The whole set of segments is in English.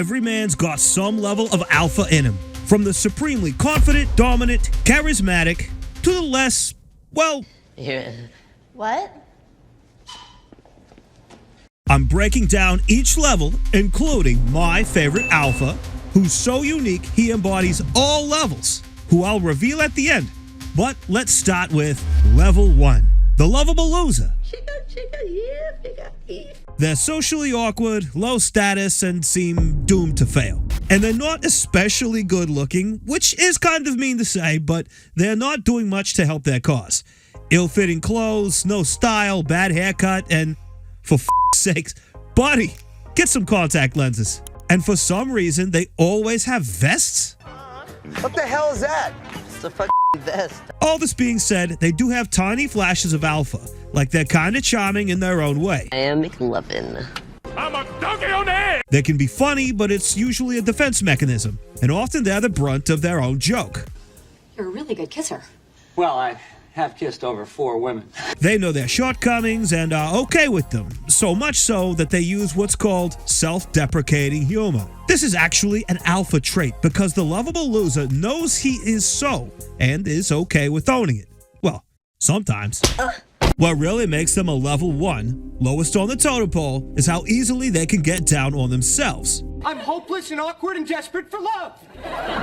Every man's got some level of alpha in him. From the supremely confident, dominant, charismatic, to the less, well... What? I'm breaking down each level, including my favorite alpha, who's so unique he embodies all levels, who I'll reveal at the end. But let's start with level 1, the lovable loser. They're socially awkward, low status, and seem doomed to fail. And they're not especially good looking, which is kind of mean to say, but they're not doing much to help their cause. Ill-fitting clothes, no style, bad haircut, and for sakes, buddy, get some contact lenses. And for some reason, they always have vests? What the hell is that? It's a fucking vest. All this being said, they do have tiny flashes of alpha, like they're kind of charming in their own way. I am McLovin. I'm a donkey on the head! They can be funny, but it's usually a defense mechanism, and often they're the brunt of their own joke. You're a really good kisser. Well, I have kissed over 4 women. They know their shortcomings and are okay with them, so much so that they use what's called self-deprecating humor. This is actually an alpha trait because the lovable loser knows he is so and is okay with owning it. Well, sometimes. What really makes them a level 1, lowest on the totem pole, is how easily they can get down on themselves. I'm hopeless and awkward and desperate for love.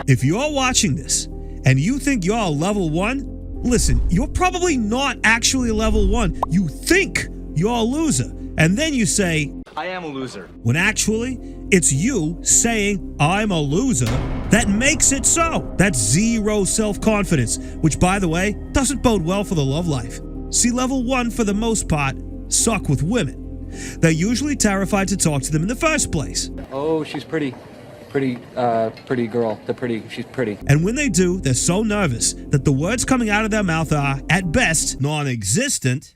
If you're watching this and you think you're a level 1, listen, you're probably not actually a level 1. You think you're a loser, and then you say, I am a loser. when actually, it's you saying, I'm a loser, that makes it so. That's zero self-confidence, which, by the way, doesn't bode well for the love life. See, level 1, for the most part, suck with women. They're usually terrified to talk to them in the first place. Oh, she's pretty girl. She's pretty. And when they do, they're so nervous that the words coming out of their mouth are, at best, non-existent.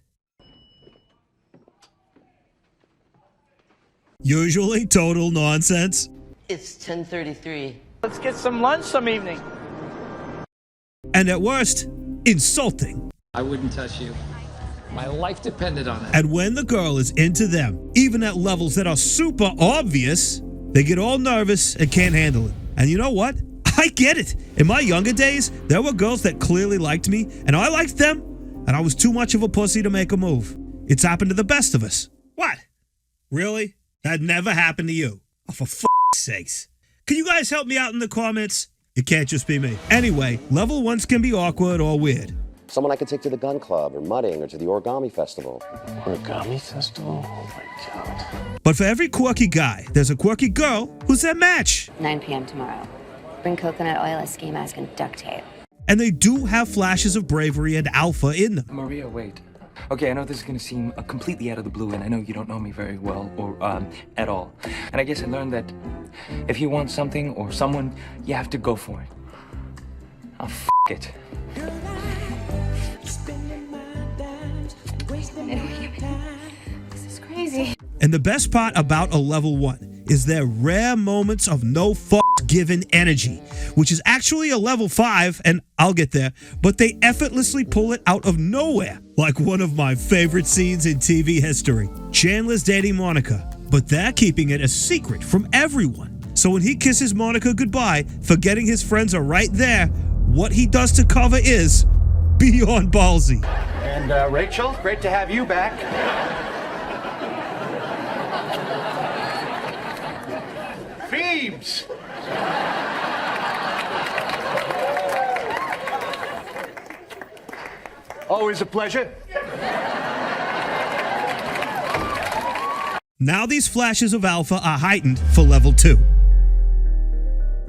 Usually total nonsense. It's 10:33. Let's get some lunch some evening. And at worst, insulting. I wouldn't touch you. My life depended on it. And when the girl is into them, even at levels that are super obvious, they get all nervous and can't handle it. And you know what? I get it. In my younger days, there were girls that clearly liked me, and I liked them, and I was too much of a pussy to make a move. It's happened to the best of us. What? Really? That never happened to you? Oh, for f***'s sakes. Can you guys help me out in the comments? It can't just be me. Anyway, level 1s can be awkward or weird. Someone I could take to the gun club or mudding or to the origami festival. Origami festival? Oh my god. But for every quirky guy, there's a quirky girl who's their match. 9 p.m. tomorrow. Bring coconut oil, a ski mask, and duct tape. And they do have flashes of bravery and alpha in them. Maria, wait. Okay, I know this is gonna seem completely out of the blue, and I know you don't know me very well, or at all. And I guess I learned that if you want something or someone, you have to go for it. Oh, f*** it. This is crazy. And the best part about a level 1 is their rare moments of no given energy, which is actually a level 5, and I'll get there, but they effortlessly pull it out of nowhere, like one of my favorite scenes in TV history. Chandler's dating Monica, but they're keeping it a secret from everyone. So when he kisses Monica goodbye, forgetting his friends are right there, what he does to cover is beyond ballsy. And Rachel, great to have you back. Phoebes! Always a pleasure. Now these flashes of alpha are heightened for level 2.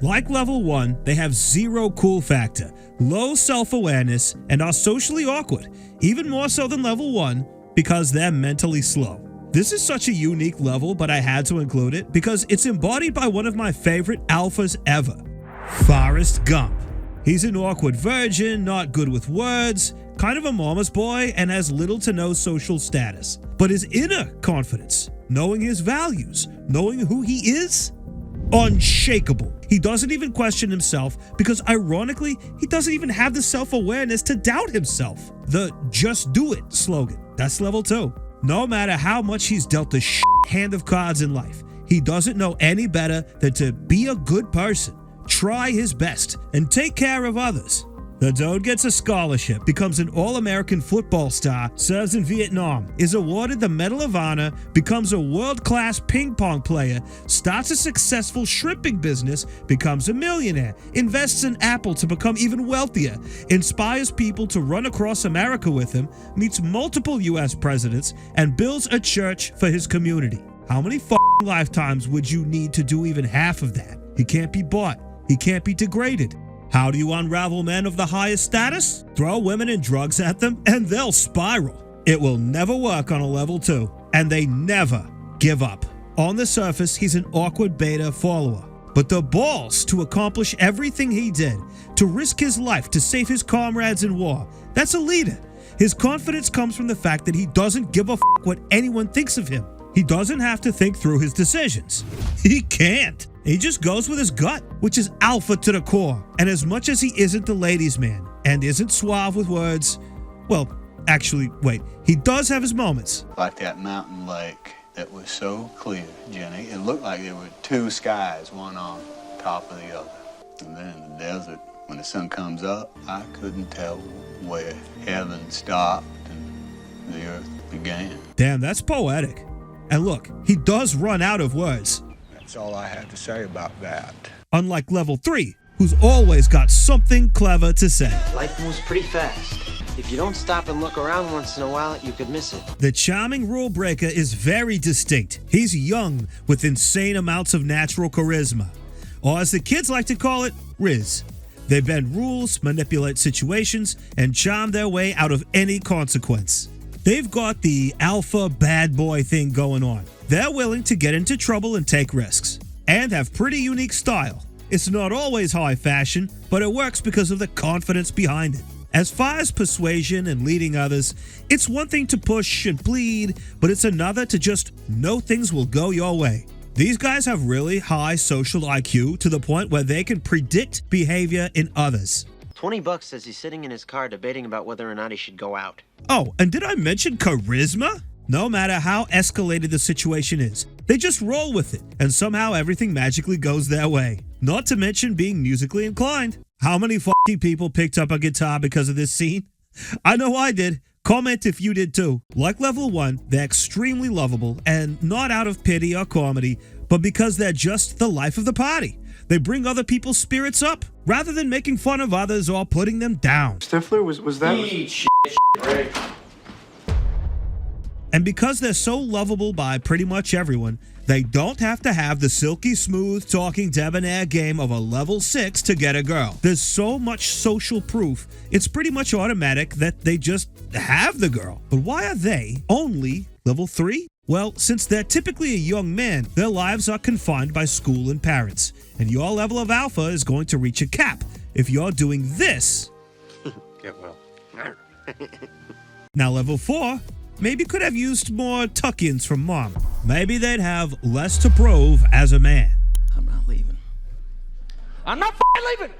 Like level 1, they have zero cool factor, low self-awareness, and are socially awkward, even more so than level 1 because they're mentally slow. This is such a unique level, but I had to include it because it's embodied by one of my favorite alphas ever, Forrest Gump. He's an awkward virgin, not good with words, kind of a mama's boy, and has little to no social status. But his inner confidence, knowing his values, knowing who he is, unshakable. He doesn't even question himself because, ironically, he doesn't even have the self-awareness to doubt himself. The "just do it" slogan, that's level 2. No matter how much he's dealt the hand of cards in life, he doesn't know any better than to be a good person, try his best, and take care of others. The dude gets a scholarship, becomes an All-American football star, serves in Vietnam, is awarded the Medal of Honor, becomes a world-class ping pong player, starts a successful shrimping business, becomes a millionaire, invests in Apple to become even wealthier, inspires people to run across America with him, meets multiple US presidents, and builds a church for his community. How many f***ing lifetimes would you need to do even half of that? He can't be bought. He can't be degraded. How do you unravel men of the highest status? Throw women and drugs at them, and they'll spiral. It will never work on a level 2, and they never give up. On the surface, he's an awkward beta follower. But the balls to accomplish everything he did, to risk his life to save his comrades in war, that's a leader. His confidence comes from the fact that he doesn't give a f*** what anyone thinks of him. He doesn't have to think through his decisions. He can't. He just goes with his gut, which is alpha to the core. And as much as he isn't the ladies' man and isn't suave with words, well, actually, wait, he does have his moments. Like that mountain lake that was so clear, Jenny. It looked like there were two skies, one on top of the other. And then in the desert, when the sun comes up, I couldn't tell where heaven stopped and the earth began. Damn, that's poetic. And look, he does run out of words. That's all I have to say about that. Unlike level 3, who's always got something clever to say. Life moves pretty fast. If you don't stop and look around once in a while, you could miss it. The charming rule breaker is very distinct. He's young with insane amounts of natural charisma. Or as the kids like to call it, Riz. They bend rules, manipulate situations, and charm their way out of any consequence. They've got the alpha bad boy thing going on. They're willing to get into trouble and take risks, and have pretty unique style. It's not always high fashion, but it works because of the confidence behind it. As far as persuasion and leading others, it's one thing to push and plead, but it's another to just know things will go your way. These guys have really high social IQ to the point where they can predict behavior in others. $20 says he's sitting in his car debating about whether or not he should go out. Oh, and did I mention charisma? No matter how escalated the situation is, they just roll with it, and somehow everything magically goes their way. Not to mention being musically inclined. How many f***ing people picked up a guitar because of this scene? I know I did. Comment if you did too. Like level 1, they're extremely lovable, and not out of pity or comedy, but because they're just the life of the party. They bring other people's spirits up, rather than making fun of others or putting them down. Stifler, was that? Eat shit, right? And because they're so lovable by pretty much everyone, they don't have to have the silky smooth talking debonair game of a level 6 to get a girl. There's so much social proof, it's pretty much automatic that they just have the girl. But why are they only level 3? Well, since they're typically a young man, their lives are confined by school and parents. And your level of alpha is going to reach a cap if you're doing this. Get well. Now level 4 maybe could have used more tuck-ins from mom. Maybe they'd have less to prove as a man. I'm not leaving. I'm not leaving!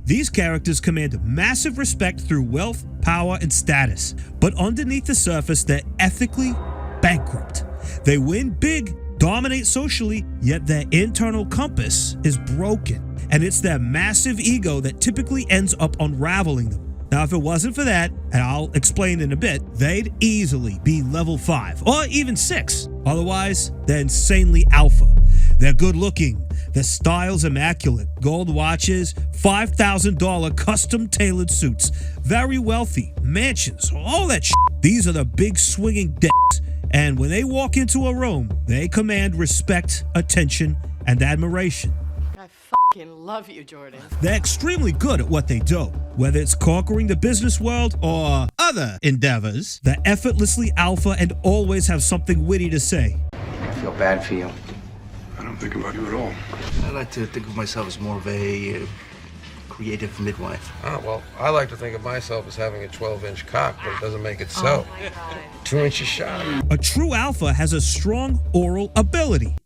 These characters command massive respect through wealth, power, and status. But underneath the surface, they're ethically bankrupt. They win big, dominate socially, yet their internal compass is broken. And it's their massive ego that typically ends up unraveling them. Now, if it wasn't for that, and I'll explain in a bit, they'd easily be level 5 or even 6. Otherwise, they're insanely alpha. They're good looking. Their style's immaculate. Gold watches, $5,000 custom tailored suits. Very wealthy. Mansions. All that shit. These are the big swinging dicks. And when they walk into a room, they command respect, attention, and admiration. I fucking love you, Jordan. They're extremely good at what they do. Whether it's conquering the business world or other endeavors, they're effortlessly alpha and always have something witty to say. I feel bad for you. I don't think about you at all. I like to think of myself as more of a creative midwife. Oh, well, I like to think of myself as having a 12-inch cock, but it doesn't make it so. 2 inches shot. A true alpha has a strong oral ability.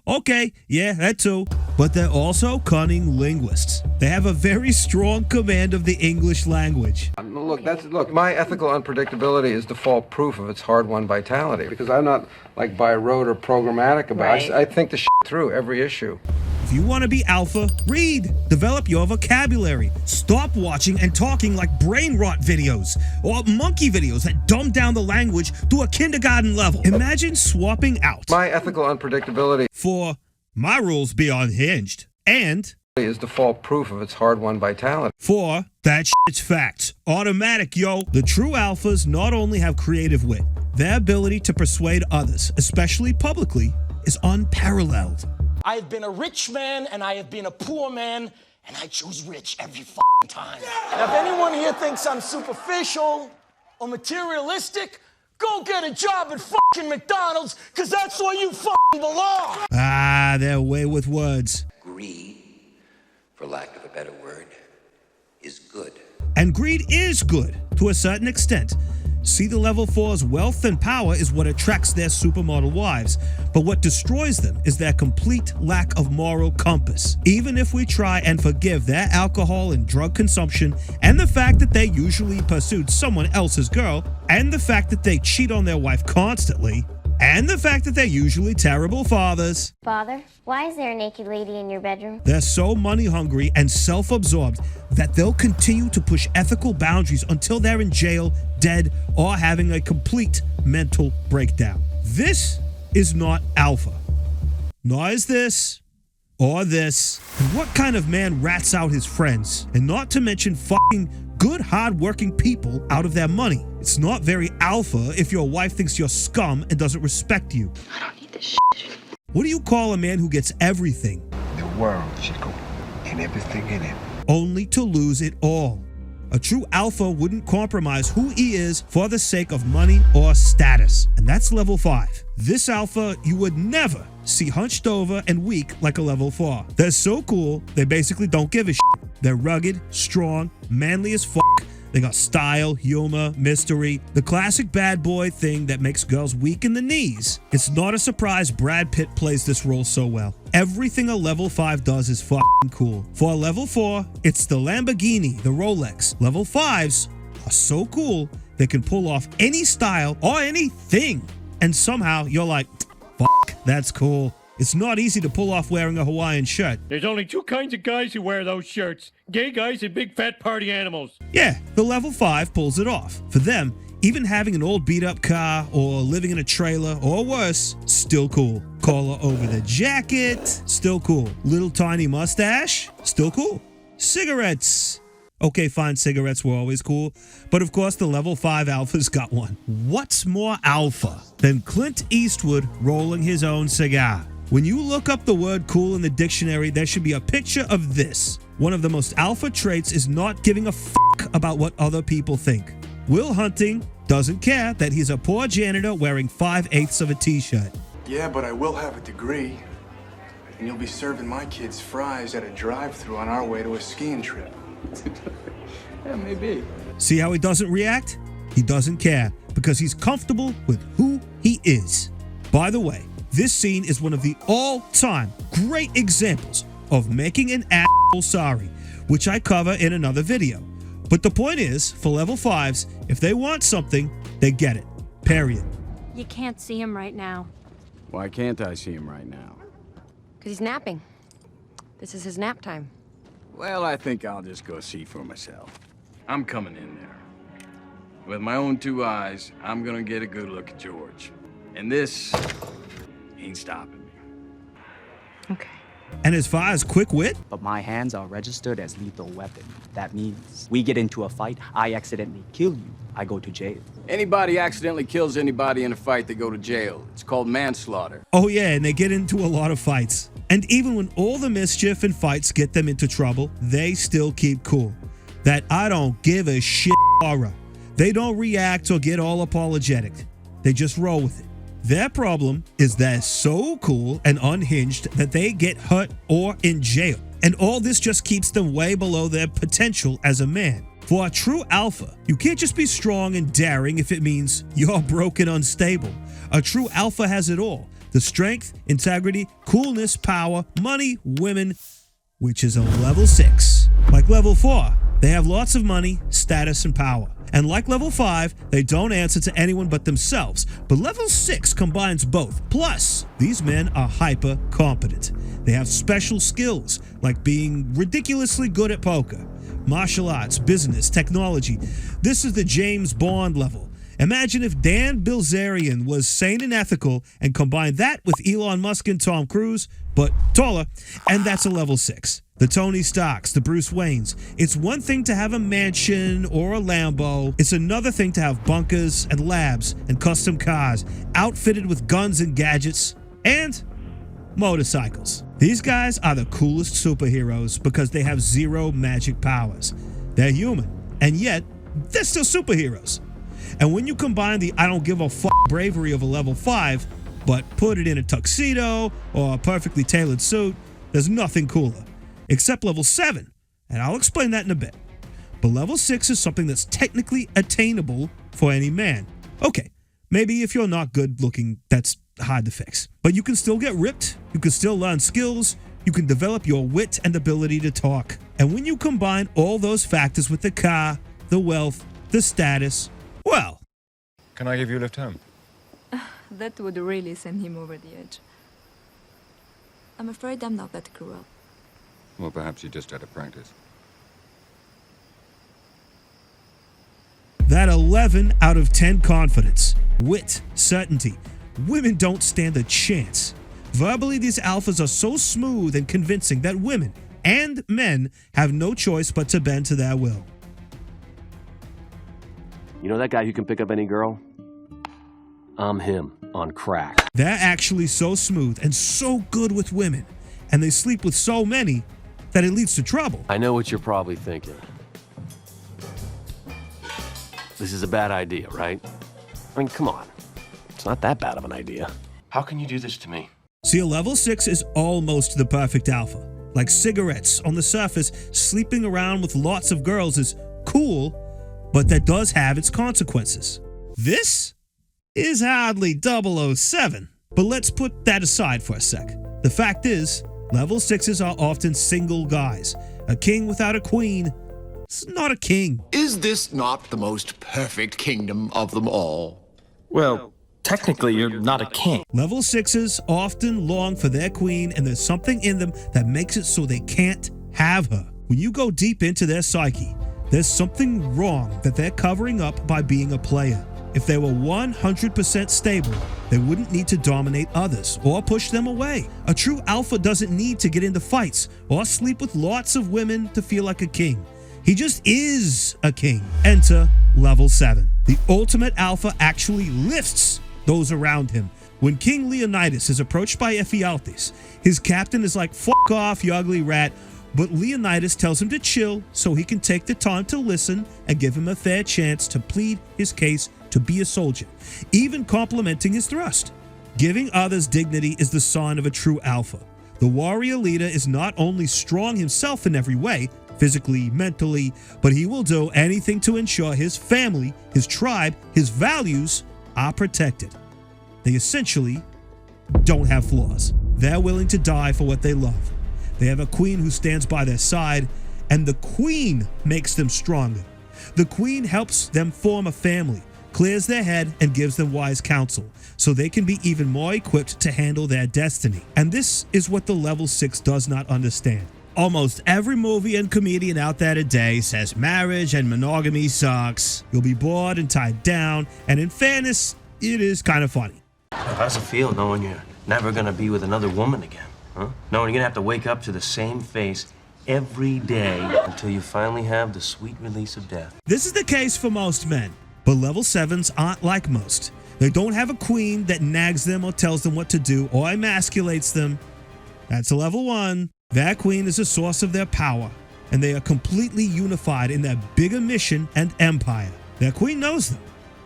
Okay, yeah, that too. but they're also cunning linguists. They have a very strong command of the English language. Look, my ethical unpredictability is default proof of its hard-won vitality, because I'm not like by rote or programmatic about it. I think the shit through every issue. If you want to be alpha, read. Develop your vocabulary. Stop watching and talking like brain rot videos or monkey videos that dumb down the language to a kindergarten level. Imagine swapping out My ethical unpredictability for my rules be unhinged and is default proof of its hard-won vitality. for that shit's facts. Automatic, yo. The true alphas not only have creative wit, their ability to persuade others, especially publicly, is unparalleled. I have been a rich man and I have been a poor man, and I choose rich every time. Now, if anyone here thinks I'm superficial or materialistic, go get a job at fucking McDonald's, because that's where you fucking belong. Ah, they're way with words. Greed, for lack of a better word, is good. And greed is good to a certain extent. See, the level 4's wealth and power is what attracts their supermodel wives, but what destroys them is their complete lack of moral compass. Even if we try and forgive their alcohol and drug consumption, and the fact that they usually pursued someone else's girl, and the fact that they cheat on their wife constantly, and the fact that they're usually terrible fathers. Father, why is there a naked lady in your bedroom? They're so money hungry and self-absorbed that they'll continue to push ethical boundaries until they're in jail, dead, or having a complete mental breakdown. This is not alpha. Nor is this or this. And what kind of man rats out his friends? And not to mention fucking good, hard-working people out of their money. It's not very alpha if your wife thinks you're scum and doesn't respect you. I don't need this shit. What do you call a man who gets everything? The world, Chico, and everything in it. Only to lose it all. A true alpha wouldn't compromise who he is for the sake of money or status. And that's level 5. This alpha you would never see hunched over and weak like a level 4. They're so cool, they basically don't give a shit. They're rugged, strong, manly as fuck. They got style, humor, mystery, the classic bad boy thing that makes girls weak in the knees. It's not a surprise Brad Pitt plays this role so well. Everything a level 5 does is fucking cool. For a level 4, it's the Lamborghini, the Rolex. Level 5s are so cool, they can pull off any style or anything. And somehow you're like, fuck, that's cool. It's not easy to pull off wearing a Hawaiian shirt. There's only two kinds of guys who wear those shirts. Gay guys and big fat party animals. Yeah, the level 5 pulls it off. For them, even having an old beat-up car or living in a trailer or worse, still cool. Collar over the jacket, still cool. Little tiny mustache, still cool. Cigarettes. Okay, fine, cigarettes were always cool, but of course the level 5 alphas got one. What's more alpha than Clint Eastwood rolling his own cigar? When you look up the word cool in the dictionary, there should be a picture of this. One of the most alpha traits is not giving a fuck about what other people think. Will Hunting doesn't care that he's a poor janitor wearing 5/8 of a t-shirt. Yeah, but I will have a degree. And you'll be serving my kids fries at a drive-thru on our way to a skiing trip. Yeah, maybe. See how he doesn't react? He doesn't care because he's comfortable with who he is. By the way, this scene is one of the all-time great examples of making an asshole sorry, which I cover in another video. But the point is, for level 5s, if they want something, they get it. Period. You can't see him right now. Why can't I see him right now? Because he's napping. This is his nap time. Well, I think I'll just go see for myself. I'm coming in there. With my own 2 eyes, I'm gonna get a good look at George. And this ain't stopping me. Okay. And as far as quick wit, but my hands are registered as lethal weapon. That means we get into a fight, I accidentally kill you, I go to jail. Anybody accidentally kills anybody in a fight, they go to jail. It's called manslaughter. oh yeah, and they get into a lot of fights. And even when all the mischief and fights get them into trouble, they still keep cool. That I don't give a shit aura. They don't react or get all apologetic. They just roll with it. Their problem is they're so cool and unhinged that they get hurt or in jail. And all this just keeps them way below their potential as a man. For a true alpha, you can't just be strong and daring if it means you're broke and unstable. A true alpha has it all. the strength, integrity, coolness, power, money, women, which is a level 6. Like level 4, they have lots of money, status, and power. And like level 5, they don't answer to anyone but themselves. But level 6 combines both. Plus, these men are hyper competent. They have special skills, like being ridiculously good at poker, martial arts, business, technology. This is the James Bond level. Imagine if Dan Bilzerian was sane and ethical and combined that with Elon Musk and Tom Cruise, but taller, and that's a level 6. The Tony Starks, the Bruce Waynes. It's one thing to have a mansion or a Lambo. It's another thing to have bunkers and labs and custom cars, outfitted with guns and gadgets, and motorcycles. These guys are the coolest superheroes because they have zero magic powers. They're human, and yet they're still superheroes. And when you combine the I don't give a fuck bravery of a level 5, but put it in a tuxedo or a perfectly tailored suit, there's nothing cooler. Except level 7, and I'll explain that in a bit. But level 6 is something that's technically attainable for any man. Okay, maybe if you're not good looking, that's hard to fix. But you can still get ripped, you can still learn skills, you can develop your wit and ability to talk. And when you combine all those factors with the car, the wealth, the status, well... Can I give you a lift home? That would really send him over the edge. I'm afraid I'm not that cruel. Well, perhaps you just had a practice. That 11 out of 10 confidence, wit, certainty. Women don't stand a chance. Verbally, these alphas are so smooth and convincing that women and men have no choice but to bend to their will. You know that guy who can pick up any girl? I'm him, on crack. They're actually so smooth and so good with women, and they sleep with so many that it leads to trouble. I know what you're probably thinking. This is a bad idea, right? I mean, come on. It's not that bad of an idea. How can you do this to me? See, a level 6 is almost the perfect alpha. Like cigarettes on the surface, sleeping around with lots of girls is cool, but that does have its consequences. This is hardly 007. But let's put that aside for a sec. The fact is, level 6s are often single guys. A king without a queen is not a king. Is this not the most perfect kingdom of them all? Well, technically, you're not a king. Level 6s often long for their queen, and there's something in them that makes it so they can't have her. When you go deep into their psyche, there's something wrong that they're covering up by being a player. If they were 100% stable, they wouldn't need to dominate others or push them away. A true alpha doesn't need to get into fights or sleep with lots of women to feel like a king. He just is a king. Enter level 7. The ultimate alpha actually lifts those around him. When King Leonidas is approached by Ephialtes, his captain is like, "Fuck off, you ugly rat." But Leonidas tells him to chill so he can take the time to listen and give him a fair chance to plead his case to be a soldier, even complimenting his thrust. Giving others dignity is the sign of a true alpha. The warrior leader is not only strong himself in every way, physically, mentally, but he will do anything to ensure his family, his tribe, his values are protected. They essentially don't have flaws. They're willing to die for what they love. They have a queen who stands by their side, and the queen makes them stronger. The queen helps them form a family, clears their head, and gives them wise counsel, so they can be even more equipped to handle their destiny. And this is what the level 6 does not understand. Almost every movie and comedian out there today says marriage and monogamy sucks. You'll be bored and tied down, and in fairness, it is kind of funny. How's it feel knowing you're never gonna be with another woman again? Huh? Knowing you're gonna have to wake up to the same face every day until you finally have the sweet release of death. This is the case for most men, but level 7s aren't like most. They don't have a queen that nags them or tells them what to do or emasculates them. That's a level 1. Their queen is a source of their power, and they are completely unified in their bigger mission and empire. Their queen knows them,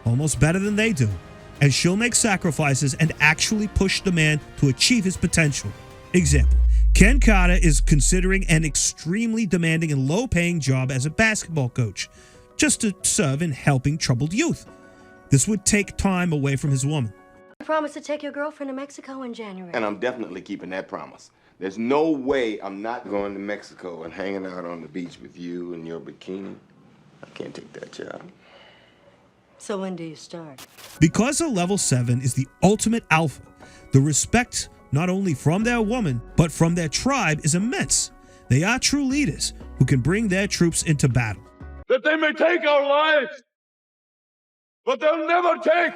almost better than they do, and she'll make sacrifices and actually push the man to achieve his potential. Example, Ken Carter is considering an extremely demanding and low-paying job as a basketball coach, just to serve in helping troubled youth. This would take time away from his woman. You promised to take your girlfriend to Mexico in January. And I'm definitely keeping that promise. There's no way I'm not going to Mexico and hanging out on the beach with you in your bikini. I can't take that job. So when do you start? Because a level 7 is the ultimate alpha, the respect not only from their woman, but from their tribe is immense. They are true leaders who can bring their troops into battle. That they may take our lives, but they'll never take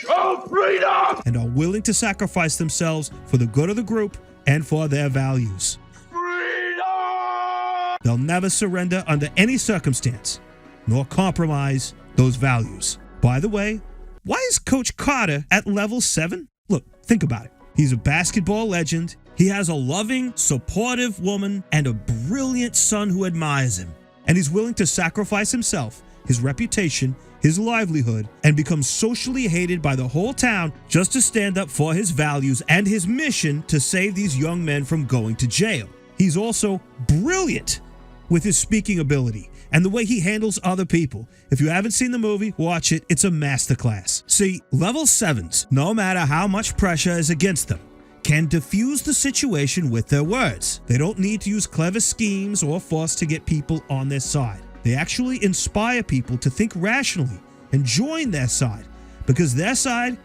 our freedom! And are willing to sacrifice themselves for the good of the group and for their values. Freedom! They'll never surrender under any circumstance, nor compromise those values. By the way, why is Coach Carter at level 7? Look, think about it. He's a basketball legend. He has a loving, supportive woman and a brilliant son who admires him. And he's willing to sacrifice himself, his reputation, his livelihood, and become socially hated by the whole town just to stand up for his values and his mission to save these young men from going to jail. He's also brilliant with his speaking ability and the way he handles other people. If you haven't seen the movie, watch it. It's a masterclass. See, level 7s, no matter how much pressure is against them, can diffuse the situation with their words. They don't need to use clever schemes or force to get people on their side. They actually inspire people to think rationally and join their side because their side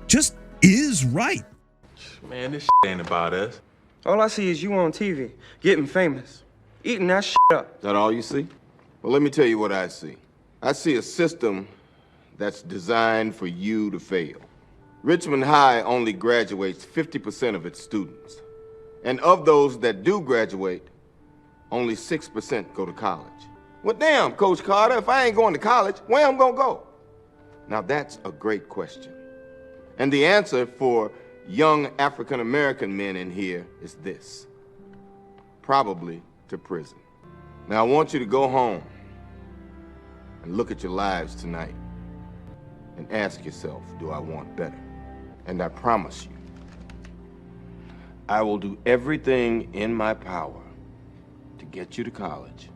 just is right. Man, this ain't about us. All I see is you on TV, getting famous, eating that up. Is that all you see? Well, let me tell you what I see. I see a system that's designed for you to fail. Richmond High only graduates 50% of its students. And of those that do graduate, only 6% go to college. Well, damn, Coach Carter, if I ain't going to college, where am I gonna go? Now, that's a great question. And the answer for young African-American men in here is this: probably to prison. Now, I want you to go home and look at your lives tonight and ask yourself, do I want better? And I promise you, I will do everything in my power to get you to college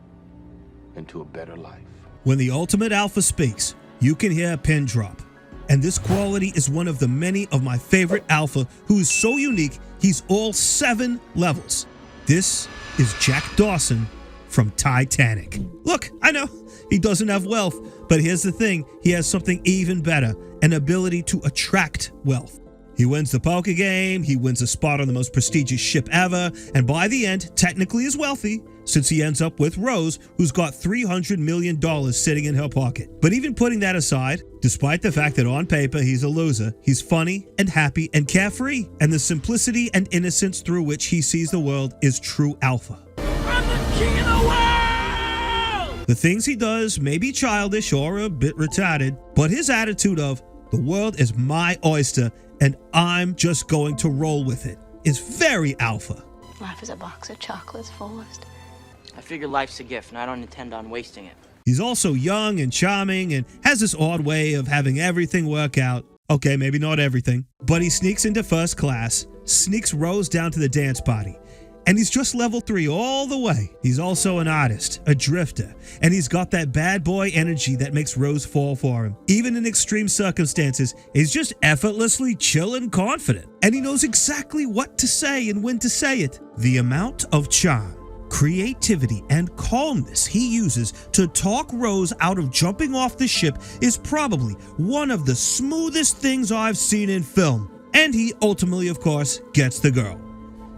and to a better life. When the ultimate alpha speaks, you can hear a pin drop. And this quality is one of the many of my favorite alpha who is so unique, he's all 7 levels. This is Jack Dawson from Titanic. Look, I know, he doesn't have wealth, but here's the thing, he has something even better, an ability to attract wealth. He wins the poker game, he wins a spot on the most prestigious ship ever, and by the end, technically is wealthy, since he ends up with Rose, who's got $300 million sitting in her pocket. But even putting that aside, despite the fact that on paper he's a loser, he's funny and happy and carefree, and the simplicity and innocence through which he sees the world is true alpha. I'm the king of the world! The things he does may be childish or a bit retarded, but his attitude of, the world is my oyster and I'm just going to roll with it, is very alpha. Life is a box of chocolates, fullest. I figure life's a gift, and I don't intend on wasting it. He's also young and charming and has this odd way of having everything work out. Okay, maybe not everything, but he sneaks into first class, sneaks Rose down to the dance party, and he's just level 3 all the way. He's also an artist, a drifter, and he's got that bad boy energy that makes Rose fall for him. Even in extreme circumstances, he's just effortlessly chill and confident, and he knows exactly what to say and when to say it. The amount of charm, creativity, and calmness he uses to talk Rose out of jumping off the ship is probably one of the smoothest things I've seen in film. And he ultimately, of course, gets the girl.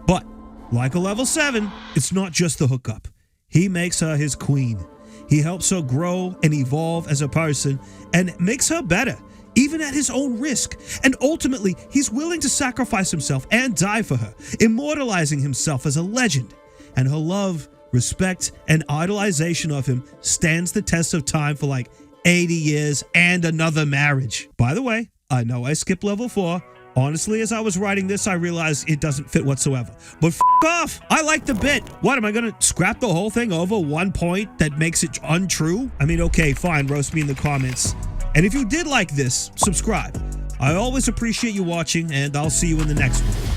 But like a level 7, it's not just the hookup. He makes her his queen. He helps her grow and evolve as a person and makes her better, even at his own risk. And ultimately, he's willing to sacrifice himself and die for her, immortalizing himself as a legend. And her love, respect, and idolization of him stands the test of time for like 80 years and another marriage. By the way, I know I skipped level 4. Honestly, as I was writing this, I realized it doesn't fit whatsoever. But off! I like the bit. What, am I gonna scrap the whole thing over one point that makes it untrue? I mean, okay, fine, roast me in the comments. And if you did like this, subscribe. I always appreciate you watching, and I'll see you in the next one.